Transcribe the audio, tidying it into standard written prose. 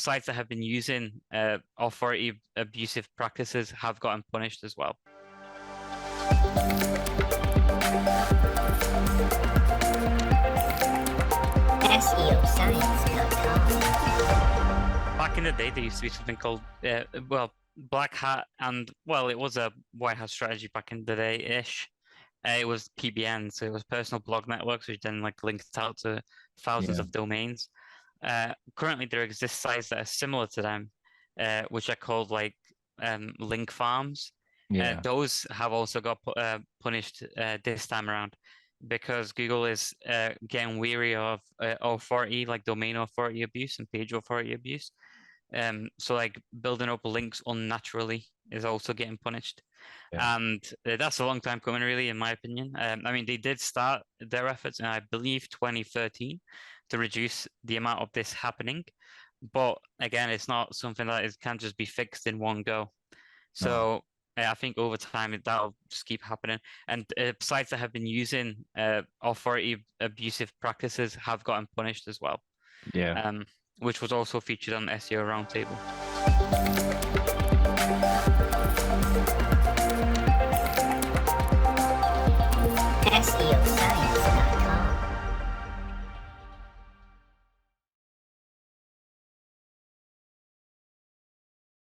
sites that have been using authority abusive practices have gotten punished as well. SEOscience.com. Back in the day, there used to be something called, Black Hat, and it was a White Hat strategy back in the day-ish. It was PBN, so it was personal blog networks, which then linked out to thousands of domains. Currently, there exist sites that are similar to them, which are called link farms. Those have also got punished this time around because Google is getting weary of authority, like domain authority abuse and page authority abuse. So building up links unnaturally is also getting punished. And that's a long time coming, really, in my opinion. I mean, they did start their efforts in, I believe, 2013 to reduce the amount of this happening. But again, it's not something that can't just be fixed in one go. So I think over time that'll just keep happening. And sites that have been using authority abusive practices have gotten punished as well. Which was also featured on the SEO Roundtable.